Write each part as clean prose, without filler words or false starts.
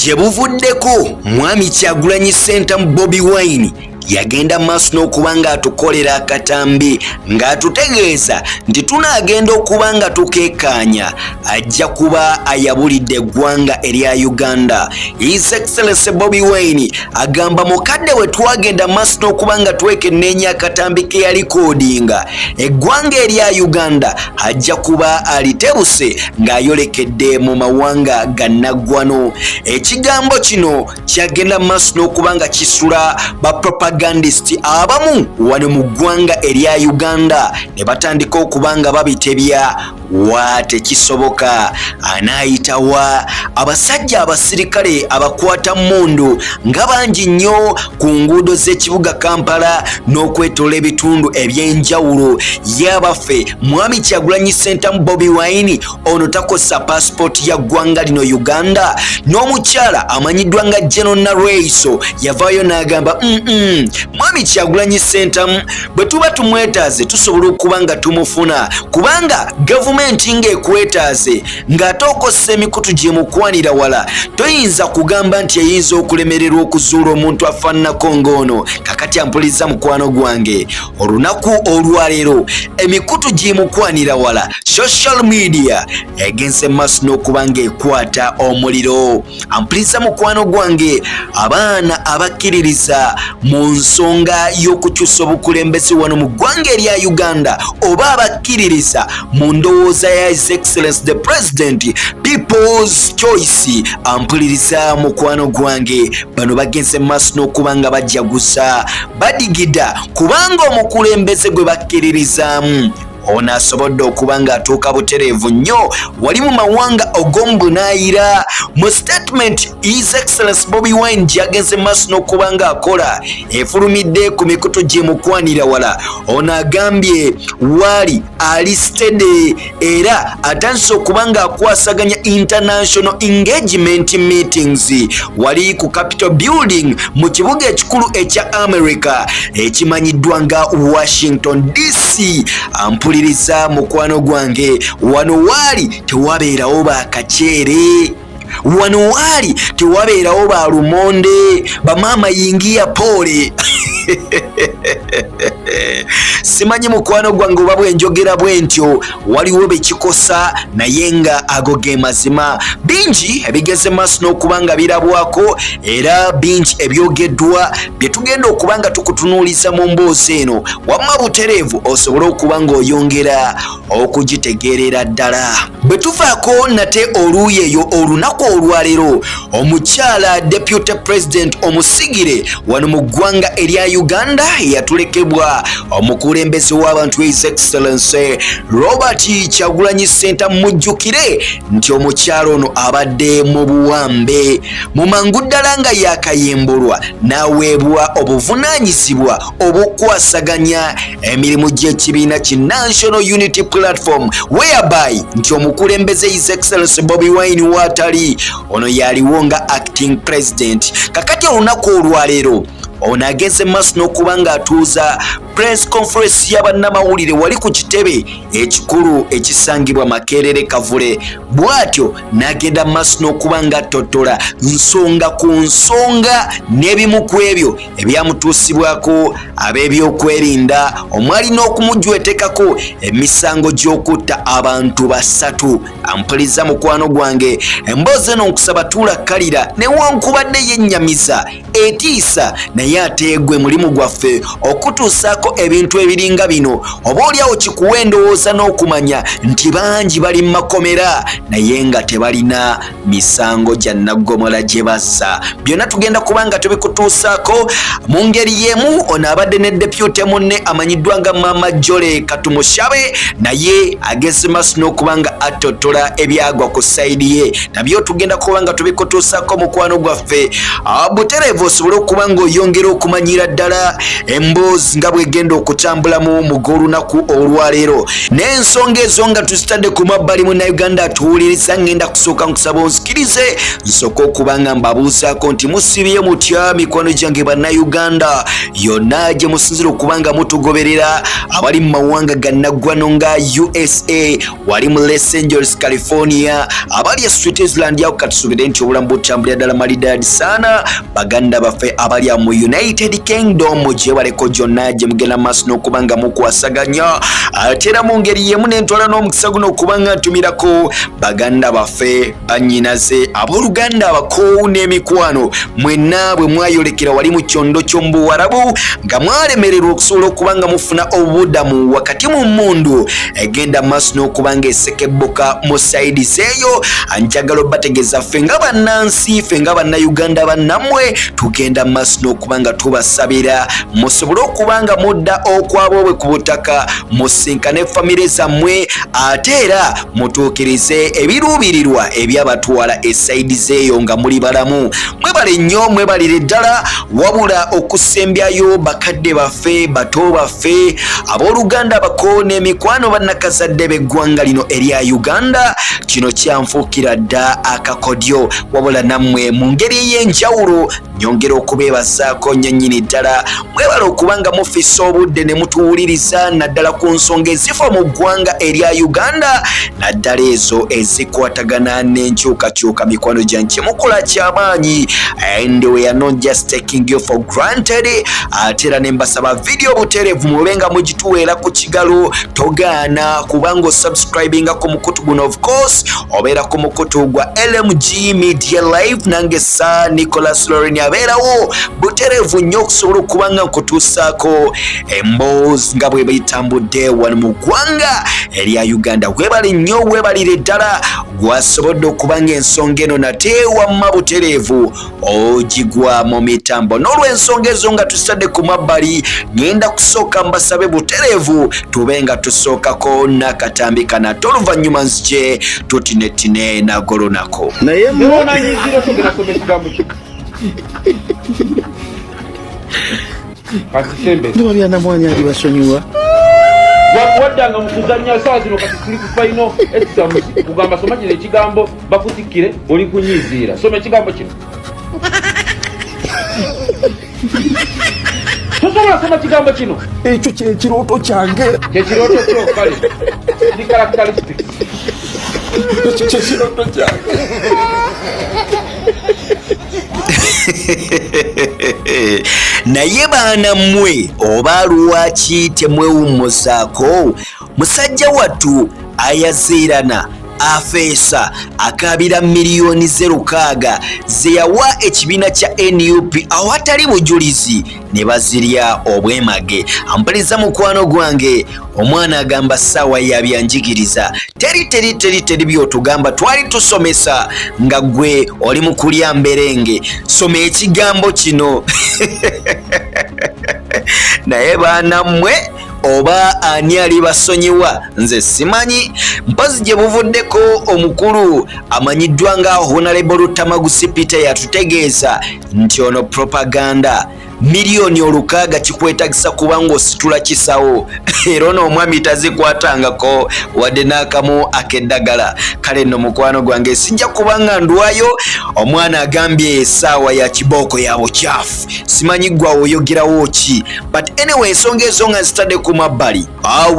gye buvuddeko mwami Kyagulanyi Ssentamu Bobi Wine yagenda maaso n'okuba ng'atukolera akatambi ng'atutegeeza nti tunaagenda okuba nga tukeekaanya ajja kuba ayabulidde eggwanga erya Uganda. His Excellency Bobi Wine agamba mukadde we twagenda maaso n'okuba nga twekenneenya akatambi ke yalikoodinga eggwanga erya Uganda ajja kuba alitebuse ng'ayolekedde mu mawanga gannaggwano. Ekigambo kino kyagenda maaso n'okuba nga kisula bapropagandist abamu wano mu ggwanga erya Uganda ne batandika okuba nga babitebya wa tekisoboka. Anaayitawa abasajja abasirikale abakwata mmundu nga bangi nnyo ku nguudo z'ekibuga Kampala n'okwetoola ebitundu eby'enjawulo. Yabaffe mwami Kyagulanyi Ssentamu Bobi Wine ono takosa passport ya ggwanga lino Uganda. N'omukyala amanyiddwa nga General Naraiso yavaayo n'agamba mwami Kyagulanyi Ssentamu bwe tuba tumwetaaze tusobola okuba nga tumufuna kubanga gavumenti ng'ekwetaaze ng'ate okosa emikutu gye mukwanira wala toyinza kugamba nti eyinza okulemererwa okuzuula omuntu afaananako ng'ono. Kakati ampuliza mukwano gwange olunaku olwaleero emikutu gye mukwanira wala social media egenze maaso n'okuba ng'ekwata omuliro. Ampuliza mukwano gwange abaana abakkiririza mu nsonga y'okukyusa obukulembeze wano mu ggwanga erya Uganda oba abakkiririza mu ndowooza ya His Excellency the President People's Choice. Ampuliriza mukwano gwange bano bagenze maaso n'okuba nga bajjaguza badigida kubanga omukulembeze gwe bakkiririzaamu ono asobodde okuba ng'atuuka butereevu nnyo wali mu mawanga og'omubunaayira. Mu statement His Excellency Bobi Wine gyagenze maaso n'okuba ng'akola efulumidde ku mikutu gye mukwanira wala. Ono agambye waali alisted era atandise okuba ng'akwasaganya international engagement meetings wali ku Capitol Building mu kibuga ekikulu ekya America ekimanyiddwa nga Washington DC. Ampuliriza mukwano gwange wano waali tewabeerawo bakaceere, wano waali tewabeerawo balumonde, bamaama yingiya pole. Simanyi mukwano gwange oba bwenjogera bwentyo waliwo bekikosa naye nga ago ge mazima. Bingi ebigeze maaso n'okuba nga birabwako era bingi ebyogeddwa bye tugenda okuba nga tukutunuuliza mu mboozi eno wamma butereevu osobole okuba ng'oyongera okugitegeerera ddala. Bwe tufaako nate oluuyi eyo olunaku olwaleero omukyala Deputy President omusigire wano mu ggwanga erya Uganda yatulekebwa omukulembeze w'abantu His Excellency Robert Kyagulanyi Ssentamu. Mujjukire nti omukyalo ono abadde mu buwambe mu mangu ddala nga yakayimbulwa n'aweebwa obuvunaanyizibwa obw'okukwasaganya emirimu gy'ekibiina ki National Unity Platform whereby nti omukulembeze His Excellency Bobi Wine waatali ono yaliwo nga acting president. Kakati olunaku olwaleero ono ageze maaso n'okuba ng'atuuza press conference y'abannamawulire wali ku kitebe ekikulu ekisangibwa Makerere Kavule. Bw'atyo n'agenda maaso n'okuba ng'atottola nsonga ku nsonga n'ebimu ku ebyo ebyamutuusibwako ab'ebyokwerinda omwali n'okumujwetekako emisango gy'okutta abantu basatu. Ampuliza mukwano gwange emboozi eno nkusaba tuula kkalira newankubadde yennyamiza etiisa naye ate gwe mulimu gwaffe okutuusaako ebintu ebiringa bino oba oliawo kikuwa endowooza n'okumanya nti bangi bali mu makomera naye nga tebalina misango gya naggomola gye bassa. Byonna tugenda kuba nga tubikutuusaako mu ngeri y'emu. Ono abadde ne deputy munne amanyiddwa nga Mama Jole Katumushabe naye ageze maaso n'okuba nga atottola ebyagwa ku sayidi ye. Nabyo tugenda kuba nga tubikutuusaako mukwano gwaffe butereevu osobole okuba ng'oyongera twongera okumanyira ddala emboozi nga bwegenda okutambulamu mu g'olunaku olwaleero n'ensonga ezo nga tuzitadde ku mabbali munnayuganda atuwuliriza ngenda kusooka nkusaba onzikirize nsooka okubanga mbabuuzaako nti musibye mutya mikwano gyange bannayuganda yonna gye musinzira okubanga mutugoberera abali mu mawanga gannaggwano nga USA wali mu Los Angeles California abali e Switzerland yako katusubire nti obulamu butambulira ddala malidadi sana baganda baffe abali mu United Kingdom gye baleko gyonna gye mugenda maaso n'okubanga mukwasaganya ate era mu ngeri yemu n'entwala n'omukisa guno okubanga ntumirako baganda baffe bannyinaze abooluganda abakoowu n'emikwano mwenna bwe mwayolekera wali mu kyondo ky'omubuwarabu nga mwalemererwa okusobola okubanga mufuna obuddamu wakati mu mmundu egenda maaso n'okubanga esekebboka mu sayidi zeeyo njagala obategeeza ffe nga bannansi ffe nga bannayuganda bannammwe tugenda maaso n'okubanga tubasabira musobole okubanga mudda okwabwe ku butaka musinkane famire zammwe ate era mutuukirize ebiruubirirwa ebyabatwala esayidi zeeyo nga muli balamu mwebale nnyo mwebalire ddala wabula okusembyayo bakadde baffe bato baffe abooluganda abakoowu n'emikwano bannakazadde b'eggwanga lino erya Uganda kino kyanfuukira dda akakodyo wabula nammwe mu ngeri ey'enjawulo nyongera okubeebazaako nnyo nnyini ddala mwebala okubanga mufisa obudde ne mutuwuliriza naddala ku nsonga ezifa mu ggwanga erya Uganda naddala ezo ezikwatagana n'enkyukakyuka mikwano gyange mukola ky'amaanyi and we are not just taking you for granted ate era ne mbasaba video butereevu mubenga mugituweera ku kigalo togaana kubanga osubscribinga ku mukutu guno of course obeera ku mukutu gwa LMG Media Live nange sa Nicholas Loren abeerawo butereevu nnyo okusobola okubanga nkutuusaako emboozi nga bwe bayitambudde wano mu ggwanga erya Uganda webali nnyo webalire ddala gwasobodde okubanga ensonga eno nate wamma butereevu ogigwa mu mitambo n'olw'ensonga ezo nga tusitadde ku mabbali ngenda kusooka mbasabe butereevu tube nga tusookako n'akatambi kana ate oluvannyuma nzije tutinetine nagolonako naye ndibabya namwanya ali basonyiwa waddanga mukuzanya sawa zino kati tuli ku final exam kugamba soma kino ekigambo bakutikire oli kunyiziira soma ekigambo kino tosobola soma kigambo kino ekyo kyekirooto kyange kyekirooto kyo kale ndi characteristics ekyo kyekirooto kyange naye baana mmwe oba lwaki temwewummuzaako musajja wattu ayaziirana afeesa akabira miliyoni 06 ze yawa ekibiina kya NUP awatali bujulizi ne bazirya obwemage ampaliza mukwano gwange omwana agamba ssaawa yabyanjigiriza teri byotugamba twali tusomesa nga gwe oli mu kulya mberenge soma ekigambo kino naye baana mmwe oba ani ali basonyiwa nze simanyi mpozi gye buvuddeko omukulu amanyiddwa nga Honorable Rutamagusi Peter yatutegeeza nti ono propaganda miliyoni 600 kikwetagisa kubanga ositula kisawo era ono omwami tazikwatangako wadde n'akamu akeddagala kale nno mukwano gwange sijja kubanga ndwayo omwana agambye essaawa ya kibooko ya bukyafu simanyi gwa oyogerawo ki but anyway ensonga ezo nga zitadde ku mabbali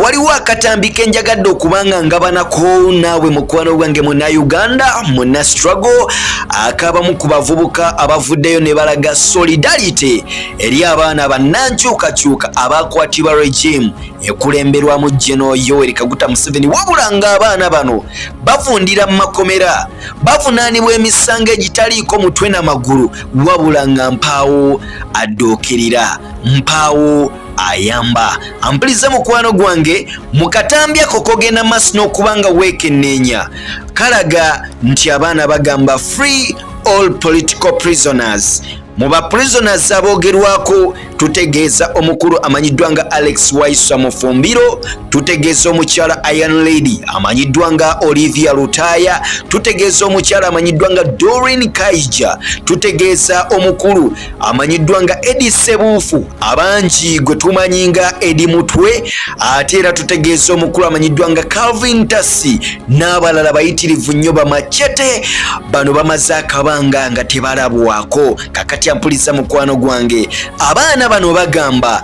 waliwo akatambi kenjagadde okubanga ngabanako naawe mukwano gwange munnauganda munna struggle akabamu ku bavubuka abavuddeyo ne balaga solidarity eri abaana bannankyukakyuka abakwatibwa regime ekulemberwamu General Yoweri Kaguta Museveni wabula nga abaana bano bavundira mu makomera bavunaanibwa emisango egitaliiko mutwe n'amagulu wabula nga mpaawo adduukirira mpaawo ayamba ampuliriza mukwano gwange mukatambi ako kogenda maaso n'okubanga weekenneenya kalaga nti abaana bagamba free all political prisoners mu ba prisoners aboogerwako tutegeeza omukulu amanyiddwa nga Alex Waisa Mufumbiro, tutegeeza omukyala Iron Lady amanyiddwa nga Olivia Lutaya, tutegeeza omukyala amanyiddwa nga Doreen Kaija, tutegeeza omukulu amanyiddwa nga Eddie Sebuufu abangi gwe tumanyi nga Eddie Mutwe, ate era tutegeeza omukulu amanyiddwa nga Calvin Tassi n'abalala bayitirivu nnyo bamachete. Bano bamaze akabanga nga tebalabwako. Kakati ampuliza mukwano gwange, abaana bano bagamba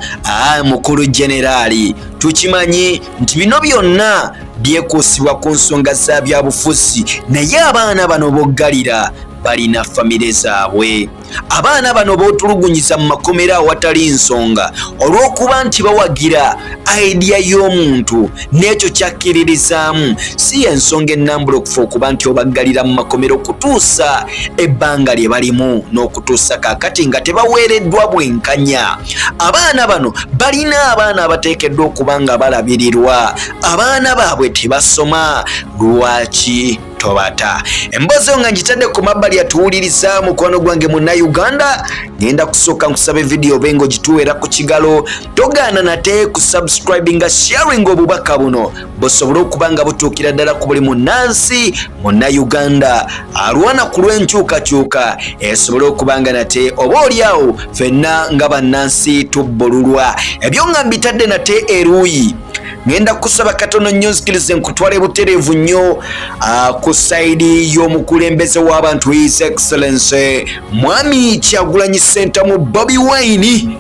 mukulu generali tukimanyi nti bino byonna byekuusibwa ku nsonga za byabufuzi, naye abaana bano boggalira balina famire zaabwe. Abaana bano bootulugunyiza mu makomera awatali nsonga olw'okuba nti bawagira idea y'omuntu n'ekyo kyakkiririzaamu, si ensonga ennambulukufu okuba nti obaggalira mu makomera okutuusa ebbanga lye balimu n'okutuusa kaakati nga tebaweereddwa bwenkanya. Abaana bano balina abaana abateekeddwa okuba nga balabirirwa, abaana baabwe tebasoma. Lwaki tobata? Emboozi nga ngitadde ku mabbali atuwuliriza mukwano gwange Munnayuganda, ngenda kusooka nkusabe video bengo gituweera ku kigalo, togaana nate ku subscribe nga sharing obubaka buno busobole okuba nga butuukira ddala ku buli munnansi Munnayuganda alwana ku lw'enkyukakyuka esobole okuba nga nate oba oliawo ffenna nga bannansi tubbululwa. Ebyo nga mbitadde nate eruuyi, ngenda kusaba katono nnyo nzikirize nkutwale butereevu nnyo ku saidi y'omukulembeze w'abantu His Excellency Mwami Kyagulanyi Ssentamu Bobi Wine.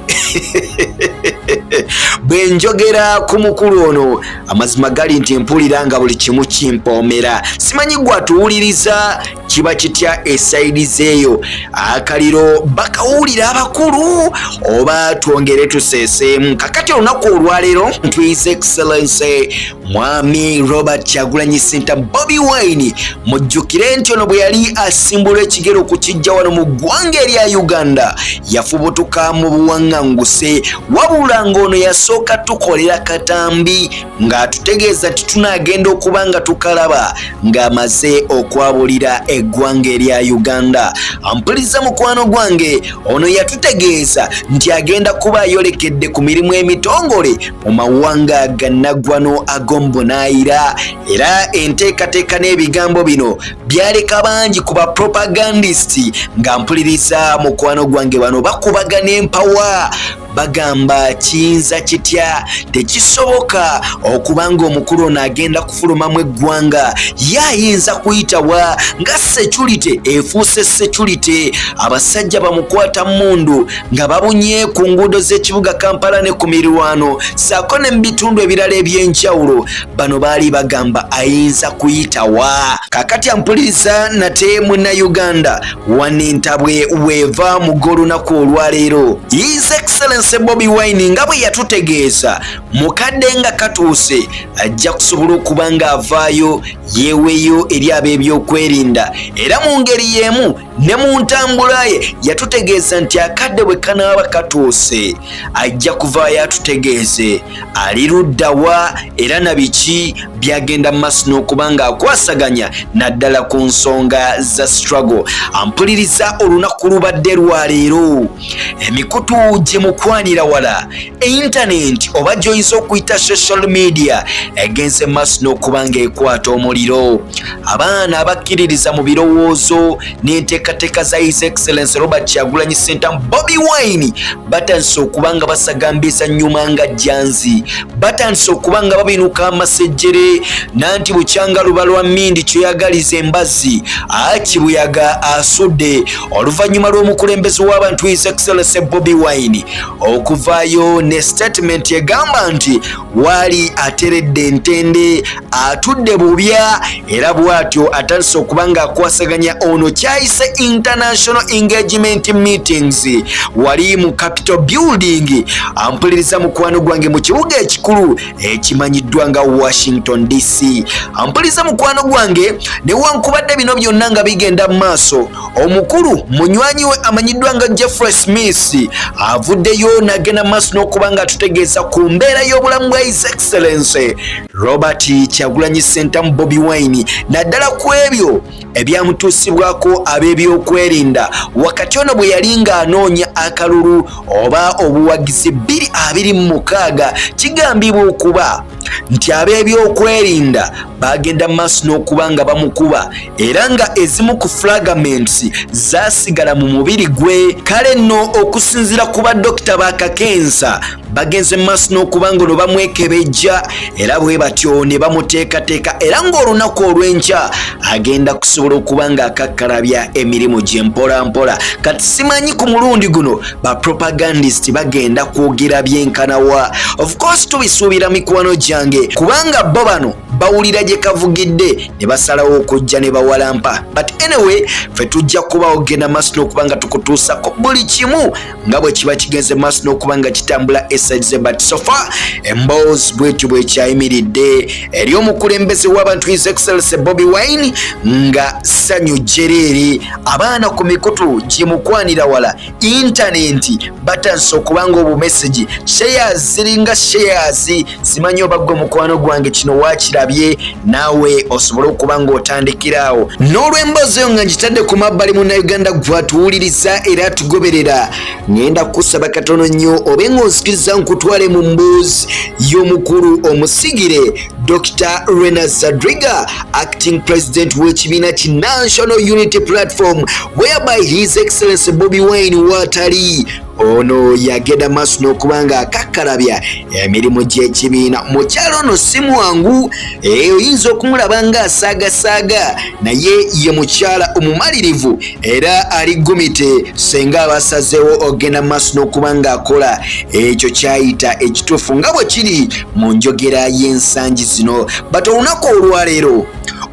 Bwe njogera ku mukulu ono amazima gali nti mpulira nga buli kimu kimpoomera. Simanyi gwe atuwuliriza kiba kitya esaidi zeeyo, akaliro bakawulira abakulu oba twongere tuseeseemu. Kakati olunaku olwaleero His Excellency Mwami Robert Kyagulanyi Ssentamu Bobi Wine, mujjukire nti ono bwe yali asimbula ekigero okukijja wano mu ggwanga erya Uganda yafubutuka mu buwaŋŋanguse, wabula ng'ono yasooka tukolera katambi ng'atutegeeza nti tunaagenda okuba nga tukalaba ng'amaze okwabulira eggwanga erya Uganda. Ampuliza mukwano gwange, ono yatutegeeza nti agenda kuba ayolekedde ku mirimu emitongole mu mawanga gannaggwano ag'ombunaayira, era enteekateeka n'ebigambo bino byaleka bangi ku bapropagandist nga mpuliriza mukwano gwange bano bakubagana empawa bagamba kiyinza kitya, tekisoboka okubanga omukulu ono agenda kufulumamu eggwanga yayinza kuyitawa nga security efuuse security, abasajja bamukwata mundu nga babunye ku nguudo z'ekibuga Kampala ne ku mirwano saako ne mu bitundu ebirala eby'enjawulo. Bano baali bagamba ayinza kuyitawa. Kakati ampuliriza nate Munnayuganda wanintabwe weeva mu g'olunaku olwaleero His Excellency Bobi Wine nga bwe yatutegeeza mukadde nga katuuse ajja kusobola okuba nga avaayo yeeweeyo eri ab'ebyokwerinda, era mu ngeri y'emu ne mu ntambula ye yatutegeeza nti akadde bwe kanaaba katuuse ajja kuvaayo atutegeeze ali luddawa era na biki byagenda mu maaso n'okuba nga akwasaganya naddala ku nsonga za struggle. Ampuliriza olunaku lubadde lwaleero emikutu gye mukwanira wala internet oba gy'oyinza okuyita social media egenze maaso n'okuba nga ekwata omuliro. Abaana abakkiririza mu birowoozo n'enteekateeka za His Excellency Robert Kyagulanyi Ssentamu Bobi Wine batandise okuba nga basagambiza nnyuma nga jjanzi, batandise okuba nga babinuka amasejjere nanti bukyanga luba lwa mmindi kyoyagaliza embazzi Kibuyaga asudde oluvannyuma lw'omukulembeze w'abantu His Excellency Bobi Wine okuvaayo ne statement egamba nti waali ateredde entende atudde bubya, era bw'atyo atandise okuba nga akwasaganya ono kyayise international engagement meetings wali mu Capitol Building. Ampuliriza mukwano gwange mu kibuga ekikulu ekimanyiddwa nga Washington DC. Ampuliriza mukwano gwange newankubadde bino byonna nga bigenda mu maaso, omukulu munywanyi we amanyiddwa nga Jeffrey Smith avuddeyo n'agenda mu maaso n'okuba nga atutegeeza ku mbeera y'obulamu bwa His Excellency Robert Kyagulanyi Ssentamu Bobi Wine naddala ku ebyo ebyamutuusibwako ab'ebyo by'ebyokwerinda wakati ono bwe yalinga anoonya akalulu oba obuwagizi 2026 kigambibwa okuba nti ab'ebyokwerinda bagenda maaso n'okuba nga bamukuba era nga ezimu ku fragments zasigala mu mubiri gwe. Kale nno okusinziira ku badokita bakakensa bagenze maaso n'okuba nga ono bamwekebejja era bwe batyo ne bamuteekateeka era ng'olunaku olw'enkya agenda kusobola okuba nga akakkalabya emirimu gye mpolampola. Kati simanyi ku mulundi guno bapropagandist bagenda kwogera byenkanawa. Of course tubisuubira mikwano gyange kubanga bo bano bawulira gye kavugidde ne basalawo okujja ne bawalampa. But anyway ffe tujja kuba ogenda maaso n'okuba nga tukutuusako buli kimu nga bwe kiba kigenze maaso n'okuba nga kitambula esaize. But so far emboozi bwetyo bwekyayimiridde eri omukulembeze w'abantu His Excellency Bobi Wine nga Esanyu jereere abaana ku mikutu gyemukwanira wala intaneti batansa okubanga obumesagi shares ziringa shares. Simanyi oba gwe mukwano gwange kino wakirabye naawe osobola okuba nga otandikiraawo. N'olw'emboozi eyo nga ngitadde ku mabbali munnayuganda gwatuwuliriza era tugoberera ngenda kusaba katono nnyo obe ng'osikiriza nkutwale mu mboozi y'omukulu omusigire Dr. Rena Zadriga, acting president w'ekibiina ki National Unity Platform, whereby His Excellency Bobi Wine watali ono yagenda maaso n'okuba nga akakkalabya emirimu gy'ekibiina. Mukyalo ono si mwangu oyinza okumulaba nga asaagasaaga naye ye mukyala omumalirivu era ali gumite senga abasazeewo ogenda maaso n'okuba nga akola ekyo kyayita ekituufu nga bwe kiri mu njogera y'ensangi zino. But olunaku olwaleero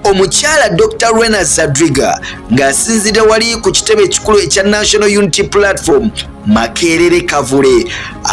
omukyala Dr. Rena Zadriga ng'asinzira wali ku kitebe ekikulu ekya National Unity Platform Makerere Kavule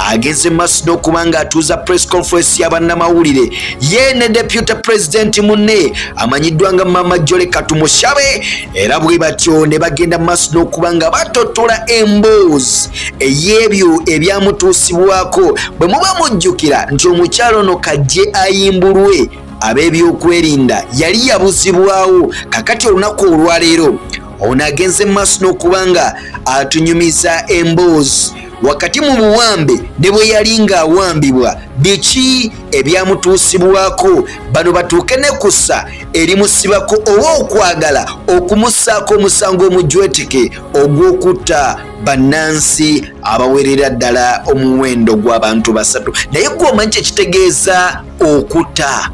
ageze maaso n'okuba nga atuuza press conference y'abannamawulire ye ne deputy president munne amanyiddwa nga Mama Jole Katumushabe era bwe batyo ne bagenda maaso n'okuba nga batotola emboozi ey'ebyo ebyamutuusibwako. Bwe muba mujjukira nti omukyalo ono kajje ayimbulwe ab'ebyokwerinda yali yabuzibwawo kakati olunaku olwaleero ono agenze maaso n'okuba nga atunyumiza emboozi wakati mu buwambe ne bwe yali ng'awambibwa biki ebyamutuusibwako bano batuuke ne kussa erimusibako oba okwagala okumussaako omusango omujweteke ogw'okutta bannansi abawerera ddala omuwendo gw'abantu 3. naye gwe omanyi kyekitegeeza okutta?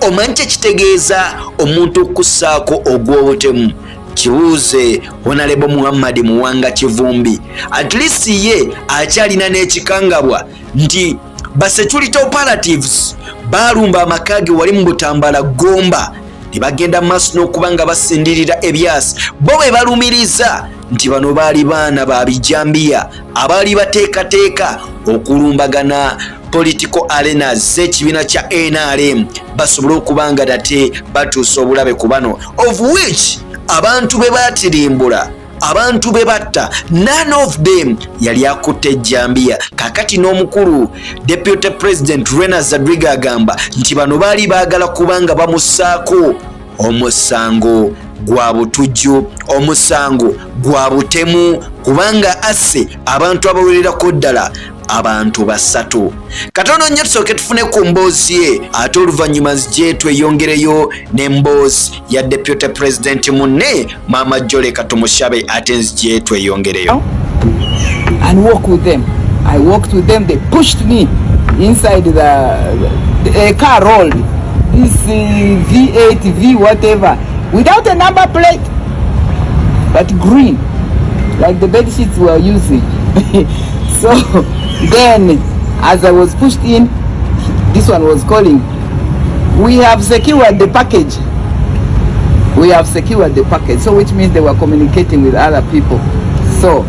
Omanyi kyekitegeeza omuntu okussaako ogw'obutemu? Kibuuze Honorable Muhammad Muwanga Kivumbi. At least ye akyalina n'ekikangabwa nti basecurity operatives balumba amakaage wali mu Butambala Gomba ne bagenda maaso n'okuba nga basindirira ebyasi. Bo bwe balumiriza nti bano baali baana ba bijambiya abaali bateekateeka okulumbagana political arenas z'ekibiina kya NRM basobole okuba nga date batuusa obulabe ku bano of which abantu be batirimbula abantu be batta none of them yali akutte ejjambiya. Kakati n'omukulu deputy president Rena Zadriga agamba nti bano baali baagala kubanga bamussaako omusango gwa butujju, omusango gwa butemu kubanga asse abantu abawererako ddala abantu 3. Katono nnyo tusooke tufune ku mboozi ye ate oluvannyuma gye tweyongereyo n'emboozi ya deputy president munne Mama Jole Katumushabe ate gye tweyongereyo. And walk with them. I walked with them. They pushed me inside the car rolled. This V8, V whatever, without a number plate, but green, like the bed sheets we were using. So then, as I was pushed in, this one was calling, we have secured the package. We have secured the package. So which means they were communicating with other people. So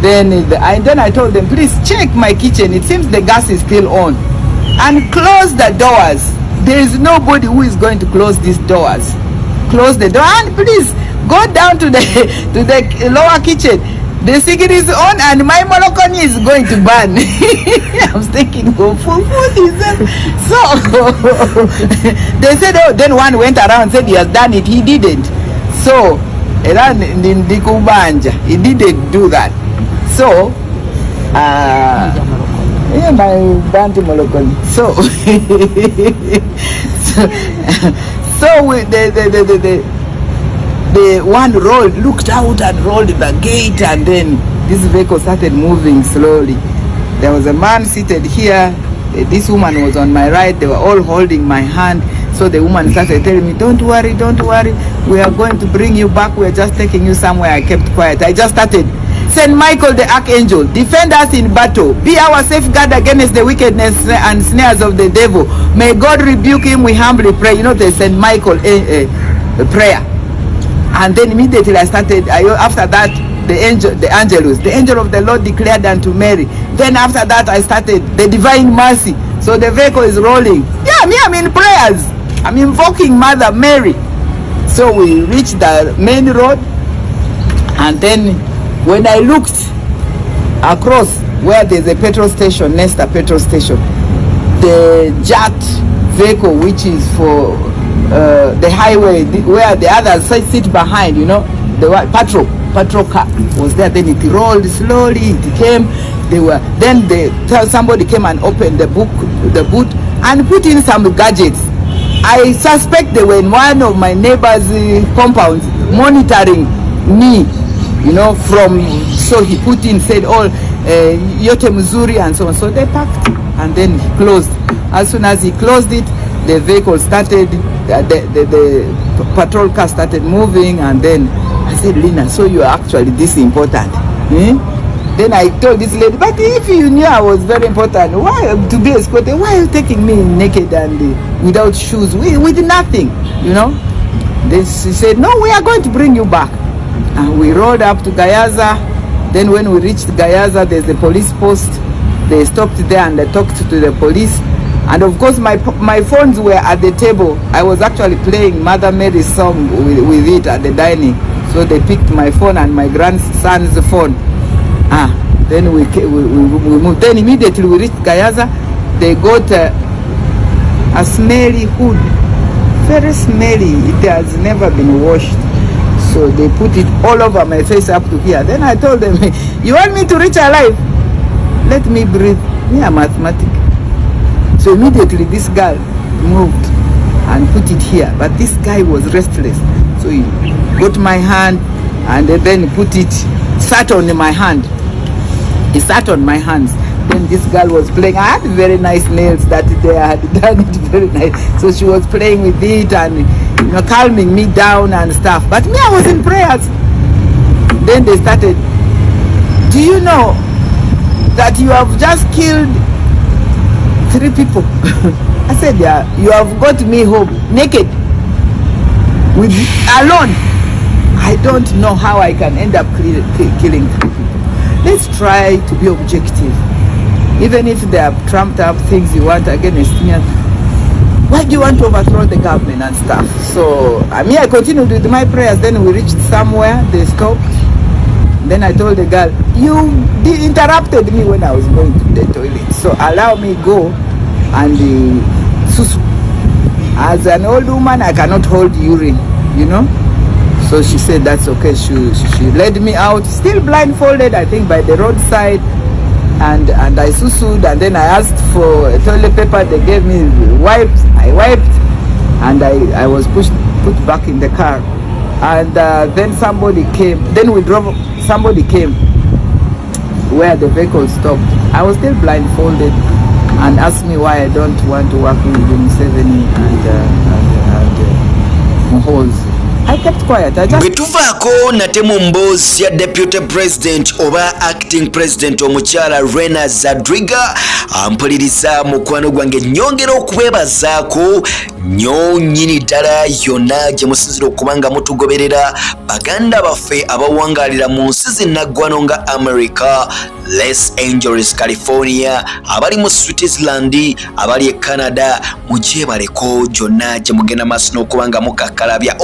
then I told them, please check my kitchen. It seems the gas is still on. And close the doors. There is nobody who is going to close these doors. Close the door and please go down to the lower kitchen. The cigarette is on and my molokoni is going to burn. I was thinking, go for food. So they said, oh, then one went around and said he has done it. He didn't. So era ndi kubanja. He didn't do that. So yeah, my Bantu Molokoli. So so with the one looked out and rolled the gate, and then this vehicle started moving slowly. There was a man seated here. This woman was on my right. They were all holding my hand. So the woman started telling me, don't worry, we are going to bring you back, we are just taking you somewhere. I kept quiet. I just started, Saint Michael the Archangel, defend us in battle, be our safeguard against the wickedness and snares of the devil. May God rebuke him, we humbly pray. You know the Saint Michael prayer. And then immediately I started, after that, the Angelus, the angel of the Lord declared unto Mary. Then after that I started the divine mercy. So the vehicle is rolling. Yeah, me, I'm in prayers. I'm invoking Mother Mary. So we reached the main road, and then when I looked across where there's a petrol station, next a petrol station, the jacked vehicle, which is for the highway, where the others sit behind, you know, the patrol car was there. Then it rolled slowly. It came. Somebody came and opened the boot and put in some gadgets. I suspect they were in one of my neighbor's compounds monitoring me, you know, so he put in, said all yote mzuri and so on. So they packed, and then he closed. As soon as he closed it, the vehicle started, the patrol car started moving, and then I said, Lina, so you are actually this important? Then I told this lady, but if you knew I was very important, why to be escorted? Why are you taking me naked and without shoes, with nothing, you know? Then she said, no, we are going to bring you back. And we rode up to Gayaza. Then when we reached Gayaza, there's a police post. They stopped there and they talked to the police. And of course, my phones were at the table. I was actually playing Mother Mary's song with it at the dining. So they picked my phone and my grandson's phone. Then we moved. Then immediately we reached Gayaza. They got a smelly hood, very smelly. It has never been washed. So they put it all over my face up to here. Then I told them, you want me to reach alive? Let me breathe. Me a mathematic. So immediately this girl moved and put it here. But this guy was restless. So he got my hand and then sat on my hand. He sat on my hands. Then this girl was playing. I had very nice nails that day. I had done it very nice. So she was playing with it and, you know, calming me down and stuff. But me, I was in prayers. Then they started, do you know that you have just killed 3 people? I said, yeah, you have got me home naked, alone. I don't know how I can end up killing 3 people. Let's try to be objective. Even if they have trumped up things you want against me, why do you want to overthrow the government and stuff? So I continued with my prayers. Then we reached somewhere, they stopped. Then I told the girl, you interrupted me when I was going to the toilet, so allow me go and susu. As an old woman, I cannot hold urine, you know. So she said that's okay. She led me out, still blindfolded, I think, by the roadside, and I susued, and then I asked for toilet paper. They gave me wipes. I wiped, and I was put back in the car. And then somebody came. Then we drove. Somebody came where the vehicle stopped. I was still blindfolded, and asked me why I don't want to work with Museveni and Muhoozi. I kept quiet. Bwetuvaako nate mu mboozi ya Deputy President oba Acting President omukyala Rena Zadriga ampuliriza mukwano gwange nyongera okwebazaako nnyo nnyini ddala yonna gye musinzira okubanga mutugoberera baganda baffe abawangalira mu nsi zinnaggwano nga America, Los Angeles, California, abali mu Switzerland, abali e Canada, mugyebaleko gyonna gye mugenda maaso n'okubanga mukakkalabya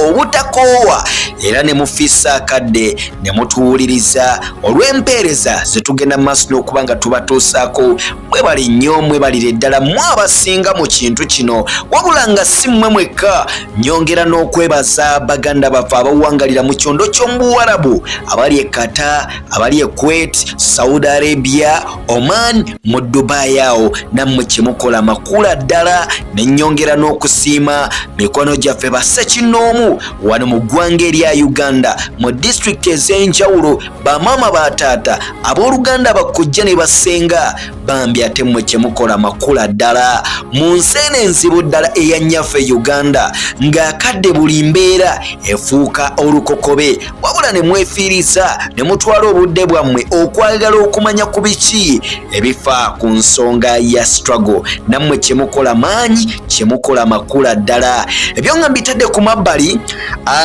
nakoowa era ne mufisa kadde ne mutuwuliriza olw'empeereza zetugenda maaso n'okuba nga tubatuusaako. Mwebale nnyo mwebalire ddala mmwe abasinga mu kintu kino wabula nga si mmwe mwekka. Nyongera n'okwebaza baganda baffe abawangalira mu kyondo ky'omubuwarabu abali e Qatar, abali e Kuwait, Saudi Arabia, Oman, mu Dubai awo nammwe kyemukola makula ddala. Ne nyongera n'okusiima mikono gyaffe bassekinnoomu wano mu ggwanga erya Uganda mu disitulikiti ez'enjawulo, bamaama bataata abooluganda bakujja ne basenga bambi ate mmwe kyemukola makula ddala mu nsi eno enzibu ddala eya nnyaffe Uganda ng'akadde buli mbeera efuuka olukokobe wabula ne mwefiiriza ne mutwala obudde bwammwe okwagala okumanya ku biki ebifa ku nsonga ya struggle. Nammwe kyemukola maanyi, kyemukola makula ddala. Ebyo nga mbitadde ku mabbali,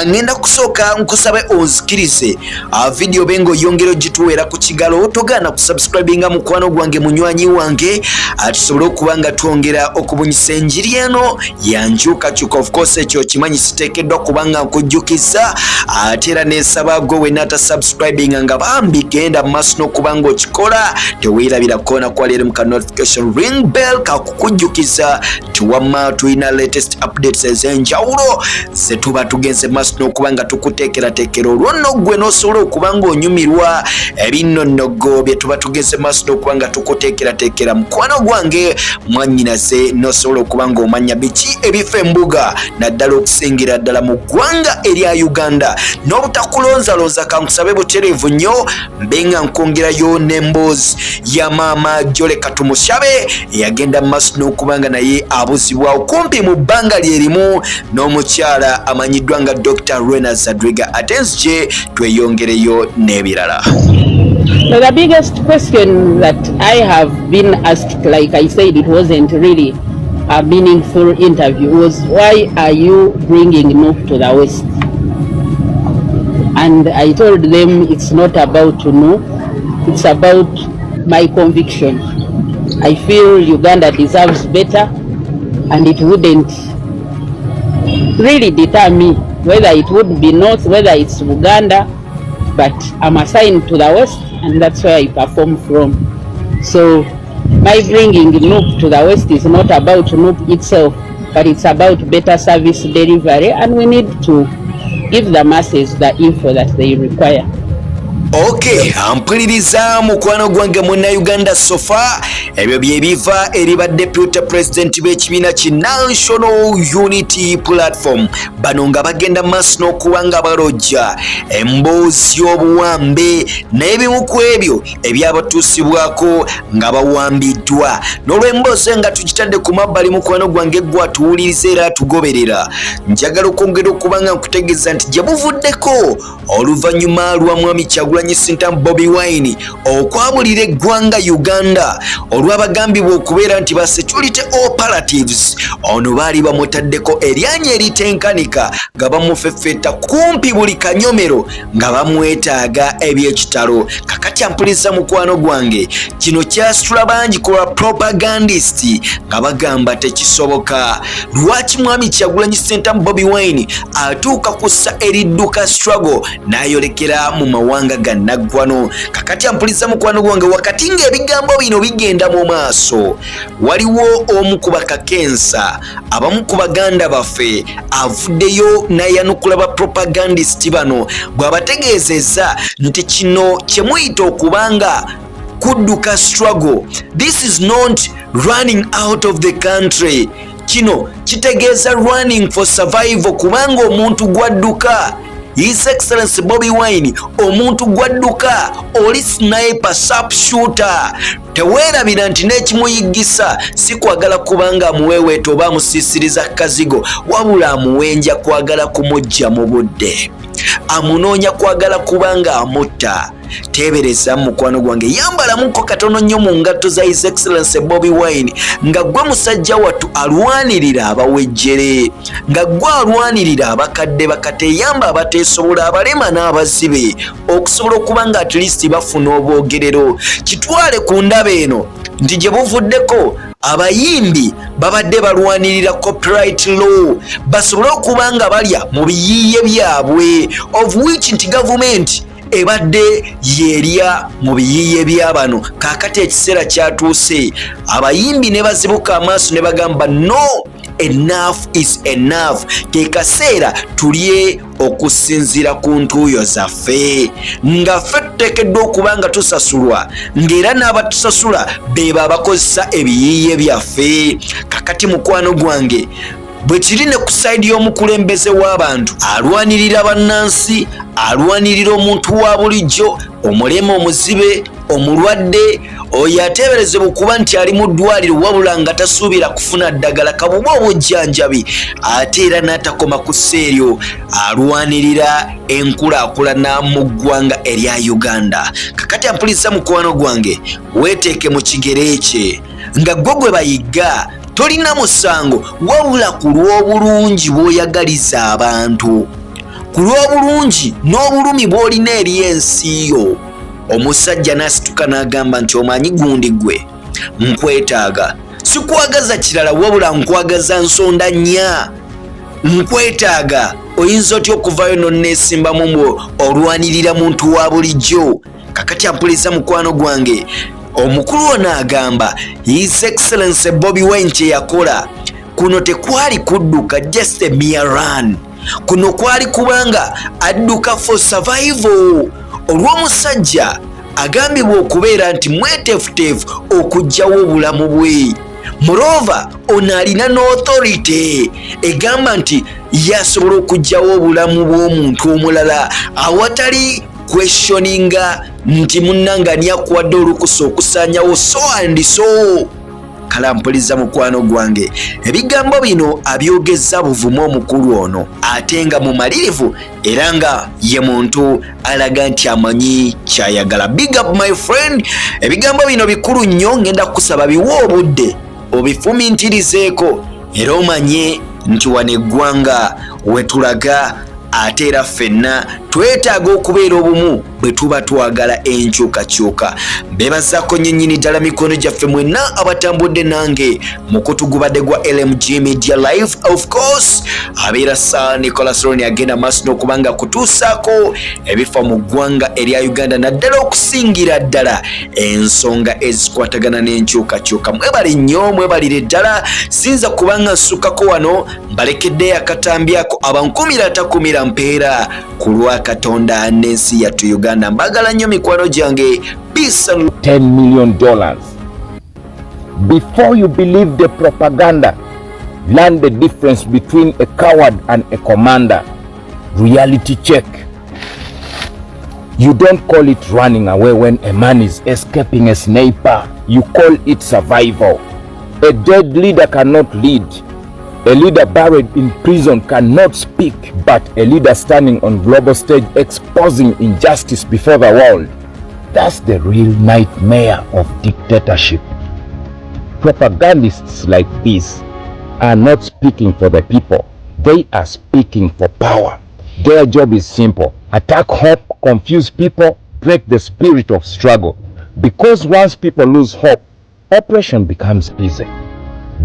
ngenda kusooka nkusabe onzikirize video bengo yongero gituweera ku kigalo togaana kusubscribinga mukwano gwange munywanyi wange tusobole okuba nga twongera okubunyisa enjiri eno yanjukakyuka. Of course ekyo kimanyi siteekeddwa kubanga nkujjukiza ate era neesaba gwe wenna atasubscribinga nga bambi genda mu maaso n'okuba nga okikola teweerabira koona kwaleero mu ka notification ring bell kakukujjukiza nti wamma tulina latest updates ez'enjawulo ze tuba tugenze maaso n'okuba nga tukuteekerateekera olwo nno gwe n'osobola okuba nga onyumirwa ebinnonogo bye tuba tugenze maaso n'okuba nga tukuteekerateekera mukwano gwange mwannyinaze n'osobola okuba nga omanya biki ebifa embuga naddala okusingira ddala mu ggwanga erya Uganda. N'obutakulonzalonza kankusabe butereevu nnyo mbe nga nkwongerayo n'emboozi ya maama Jole Katumushabe eyagenda mu maaso n'okuba nga naye abuzibwa okumpi mu bbanga lyerimu n'omukyala amanyiddwa nga Dr. Rena Zadriga. Ate nzije tweyongereyo n'ebirala. The biggest question that I have been asked, like I said, it wasn't really a meaningful interview, was why are you bringing Nup to the West? And I told them it's not about Nup, it's about my conviction. I feel Uganda deserves better, and it wouldn't really deter me whether it would be North, whether it's Uganda, but I'm assigned to the West, and that's where I perform from. So my bringing Nup to the West is not about Nup itself, but it's about better service delivery, and we need to give the masses the info that they require. Okay, ampuliriza mukwano gwange Munnayuganda sofa ebyo byebiva eri ba Deputy President b'ekibiina ki National Unity Platform bano nga bagenda maaso n'okuba nga balojja emboozi y'obuwambe n'ebimu ku ebyo ebyabatuusibwako nga bawambiddwa. N'olw'emboozi nga tukitadde ku mabbali mukwano gwange gwe atuwuliriza era atugoberera, njagala okwongera okuba nga nkutegeeza nti gye buvuddeko oluvannyuma lwa mwami Kyagulanyi Ssentamu Bobi Wine okwabulira eggwanga Uganda olw'abagambibwa okubeera nti ba security operatives ono baali bamutaddeko eryanya eritenkanika nga bamufeffetta kumpi buli kanyomero nga bamwetaaga eby'ekitalo. Kakati ampuliza mukwano gwange kino kyasitula bangi ku propagandist nga bagamba tekisoboka. Lwaki mwami Kyagulanyi Ssentamu Bobi Wine atuuka kussa eridduka struggle n'ayolekera mu mawanga ga naggwano? Kakati ampuliza mukwano gwange wakati ng'ebigambo bino bigenda mu maaso waliwo omu ku bakakensa abamu ku baganda baffe avuddeyo n'ayanukula ba propagandist bano bw'abategeezezza nti kino kye muyita okubanga kudduka struggle. This is not running out of the country. Kino kitegeeza running for survival kubanga omuntu gwadduka. His Excellency Bobi Wine omuntu gwadduka oli sniper sharpshooter. Teweerabira nti n'ekimuyigisa si kwagala kubanga amuweeweeta oba amusiisiriza kazigo wabula amuwenja kwagala kumujja mu budde, amunoonya kwagala kubanga amutta. Tebereza mukwano gwange yambalamuko katono nnyo mu ngatto za His Excellency Bobi Wine nga gwe musajja wattu alwanirira abawejjere, nga gwe alwanirira abakadde bakateyamba abateesobola abalema n'abazibe okusobola okuba nga at least bafuna obwogerero. Kitwale ku ndaba eno nti gye buvuddeko abayimbi babadde balwanirira copyright law basobole okuba nga balya mu biyiiye byabwe, of which nti gavumenti ebadde yerya mu biyiiye bya bano. Kaakati ekiseera kyatuuse abayimbi ne bazibuka amaaso ne bagamba no, enough is enough. Ke kaseera tulye okusinziira ku ntuuyo zaffe, nga ffe tuteekeddwa okuba nga tusasulwa, ng'era n'abatusasula beeba abakozesa ebiyiiye byaffe. Kakati mukwano gwange bwe kiri ne ku sayidi y'omukulembeze w'abantu alwanirira bannansi, alwanirira omuntu wa bulijjo, omulema, omuzibe, omulwadde, oyo ateeberezebwa okuba nti ali mu ddwaliro wabula nga tasuubira kufuna ddagala kabuba obujjanjabi, ate era n'atakoma ku sseeryo alwanirira enkulaakulana mu ggwanga erya Uganda. Kakati ampuliriza mukwano gwange, weeteeke mu kigere kye nga gwe gwe bayigga tolina musango wabula ku lw'obulungi bw'oyagaliza abantu, ku lw'obulungi n'obulumi bw'olina eri ensi yo. Omusajja n'asituka n'agamba nti omanyi gundi gwe nkwetaaga, sikwagaza kirala wabula nkwagaza nsonda nnya, nkwetaaga. Oyinza otya okuvayo n'onneesimbamu mbu olwanirira muntu wa bulijjo? Kakati ampuliriza mukwano gwange, omukulu ono agamba His Excellency Bobi Wine kye yakola kuno tekwali kudduka just a mere run, kuno kwali kubanga adduka for survival. Olw'omusajja agambibwa okubeera nti mweteefuteefu okuggyawo obulamu bwe. Moreover, ono alina n'authority egamba nti yasobola okuggyawo obulamu bw'omuntu omulala awatali questioninga nti munnanga ani akuwadde olukusa okusaanyawo so and so. Kala mpuliza mukwano gwange, ebigambo bino abyogezza buvumu omukulu ono, ate nga mumalirivu era nga ye muntu alaga nti amanyi kyayagala. Big up my friend, ebigambo bino bikulu nnyo, ngenda kusaba biwe obudde obifumintirizeeko era omanye nti wano eggwanga wetulaga ate era ffenna twetaaga okubeera obumu bwe tuba twagala enkyukakyuka. Mbebazaako nyennyini ddala mikono gyaffe mwenna abatambudde nange mukutu gubadde gwa LMG Media Live. Of course abeera Sir Nicholas Roni agenda maaso n'okubanga kutuusaako ebifa mu ggwanga erya Uganda, naddala okusingira ddala ensonga ezikwatagana n'enkyukakyuka. Mwebale nnyo, mwebalire ddala, sinza kubanga nsukako wano mbalekedde akatambyako abankumira atakumira mpeera ku lwa Katonda n'ensi yattu Uganda. Mbagala nnyo mikwano gyange. Peace and $10 million. Before you believe the propaganda, learn the difference between a coward and a commander. Reality check. You don't call it running away when a man is escaping a sniper. You call it survival. A dead leader cannot lead. A leader buried in prison cannot speak, but a leader standing on global stage exposing injustice before the world. That's the real nightmare of dictatorship. Propagandists like this are not speaking for the people. They are speaking for power. Their job is simple: attack hope, confuse people, break the spirit of struggle. Because once people lose hope, oppression becomes easy.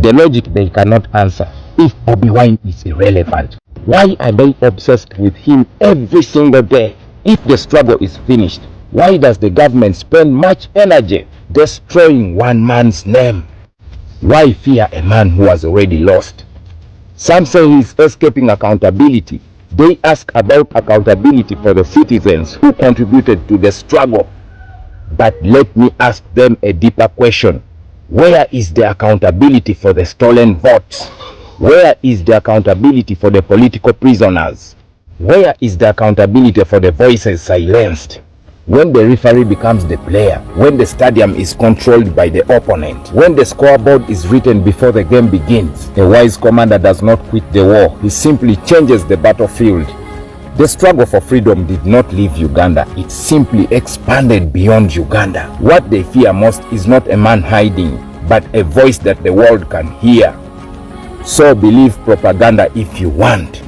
The logic they cannot answer: if Bobi Wine is irrelevant, why are they obsessed with him every single day? If the struggle is finished, why does the government spend much energy destroying one man's name? Why fear a man who has already lost? Some say he's escaping accountability. They ask about accountability for the citizens who contributed to the struggle. But let me ask them a deeper question. Where is the accountability for the stolen votes? Where is the accountability for the political prisoners? Where is the accountability for the voices silenced? When the referee becomes the player, when the stadium is controlled by the opponent, when the scoreboard is written before the game begins, a wise commander does not quit the war. He simply changes the battlefield. The struggle for freedom did not leave Uganda. It simply expanded beyond Uganda. What they fear most is not a man hiding, but a voice that the world can hear. So believe propaganda if you want,